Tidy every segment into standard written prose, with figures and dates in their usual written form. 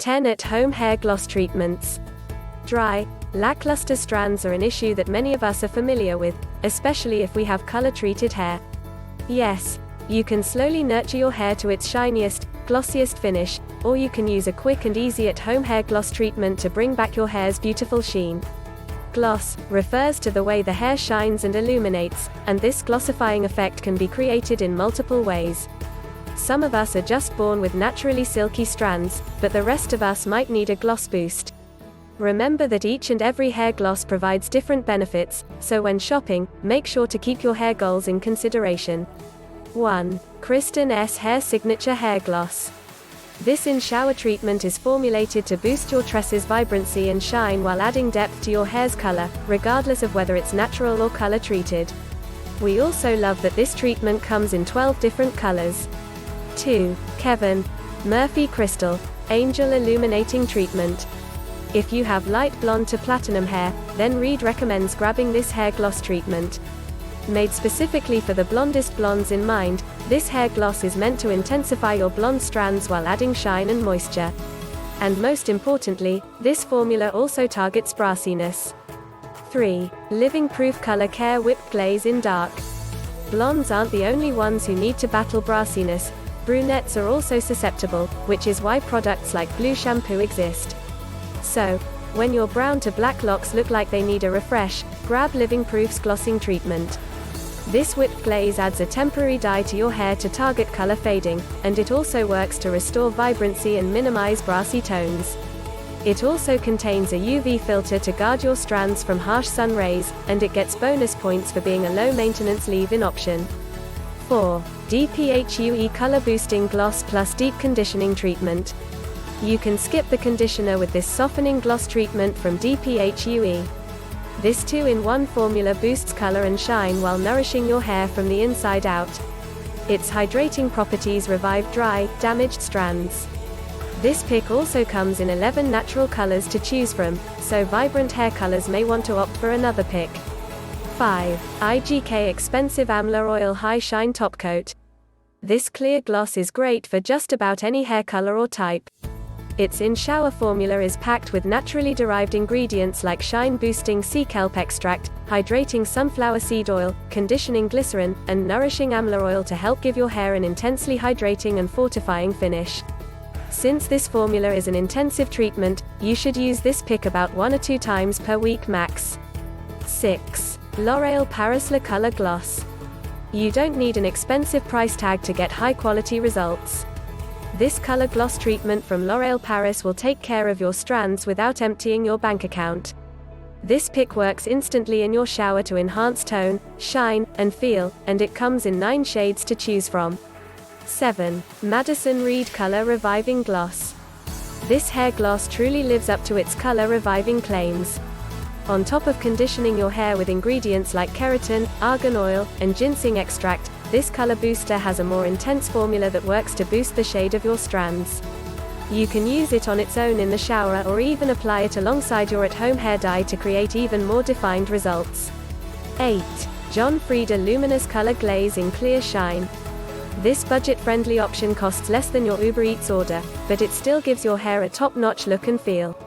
10 At-home hair gloss treatments. Dry, lackluster strands are an issue that many of us are familiar with, especially if we have color-treated hair. Yes, you can slowly nurture your hair to its shiniest, glossiest finish, or you can use a quick and easy at-home hair gloss treatment to bring back your hair's beautiful sheen. Gloss refers to the way the hair shines and illuminates, and this glossifying effect can be created in multiple ways. Some of us are just born with naturally silky strands, but the rest of us might need a gloss boost. Remember that each and every hair gloss provides different benefits, so when shopping, make sure to keep your hair goals in consideration. 1. Kristen S Hair Signature Hair Gloss. This in-shower treatment is formulated to boost your tresses' vibrancy and shine while adding depth to your hair's color, regardless of whether it's natural or color-treated. We also love that this treatment comes in 12 different colors. 2. Kevin Murphy Crystal Angel Illuminating Treatment. If you have light blonde to platinum hair, then Reed recommends grabbing this hair gloss treatment. Made specifically for the blondest blondes in mind, this hair gloss is meant to intensify your blonde strands while adding shine and moisture. And most importantly, this formula also targets brassiness. 3. Living Proof Color Care Whipped Glaze in Dark. Blondes aren't the only ones who need to battle brassiness. Brunettes are also susceptible, which is why products like blue shampoo exist. So, when your brown to black locks look like they need a refresh, grab Living Proof's glossing treatment. This whipped glaze adds a temporary dye to your hair to target color fading, and it also works to restore vibrancy and minimize brassy tones. It also contains a UV filter to guard your strands from harsh sun rays, and it gets bonus points for being a low-maintenance leave-in option. 4. DPHUE Color Boosting Gloss Plus Deep Conditioning Treatment. You can skip the conditioner with this softening gloss treatment from DPHUE. This 2-in-1 formula boosts color and shine while nourishing your hair from the inside out. Its hydrating properties revive dry, damaged strands. This pick also comes in 11 natural colors to choose from, so vibrant hair colors may want to opt for another pick. 5. IGK Expensive Amla Oil High Shine Top Coat. This clear gloss is great for just about any hair color or type. Its in-shower formula is packed with naturally derived ingredients like shine-boosting sea kelp extract, hydrating sunflower seed oil, conditioning glycerin, and nourishing amla oil to help give your hair an intensely hydrating and fortifying finish. Since this formula is an intensive treatment, you should use this pick about 1 or 2 times per week max. 6. L'Oreal Paris Le Color Gloss. You don't need an expensive price tag to get high-quality results. This color gloss treatment from L'Oreal Paris will take care of your strands without emptying your bank account. This pick works instantly in your shower to enhance tone, shine, and feel, and it comes in 9 shades to choose from. 7. Madison Reed Color Reviving Gloss. This hair gloss truly lives up to its color reviving claims. On top of conditioning your hair with ingredients like keratin, argan oil, and ginseng extract, this color booster has a more intense formula that works to boost the shade of your strands. You can use it on its own in the shower or even apply it alongside your at-home hair dye to create even more defined results. 8. John Frieda Luminous Color Glaze in Clear Shine. This budget-friendly option costs less than your Uber Eats order, but it still gives your hair a top-notch look and feel.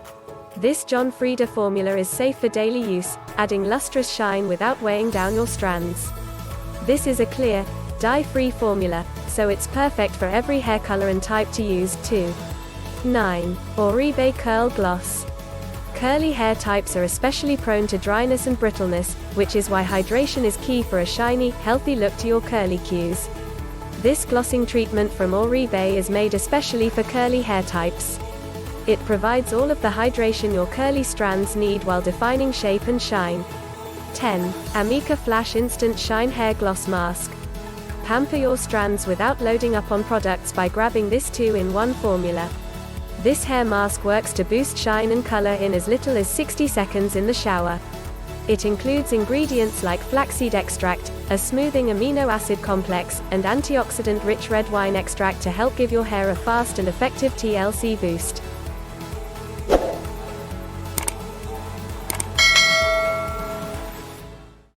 This John Frieda formula is safe for daily use, adding lustrous shine without weighing down your strands. This is a clear, dye-free formula, so it's perfect for every hair color and type to use, too. 9. Oribe Curl Gloss. Curly hair types are especially prone to dryness and brittleness, which is why hydration is key for a shiny, healthy look to your curly cues. This glossing treatment from Oribe is made especially for curly hair types. It provides all of the hydration your curly strands need while defining shape and shine. 10. Amika Flash Instant Shine Hair Gloss Mask. Pamper your strands without loading up on products by grabbing this 2-in-1 formula. This hair mask works to boost shine and color in as little as 60 seconds in the shower. It includes ingredients like flaxseed extract, a smoothing amino acid complex, and antioxidant-rich red wine extract to help give your hair a fast and effective TLC boost.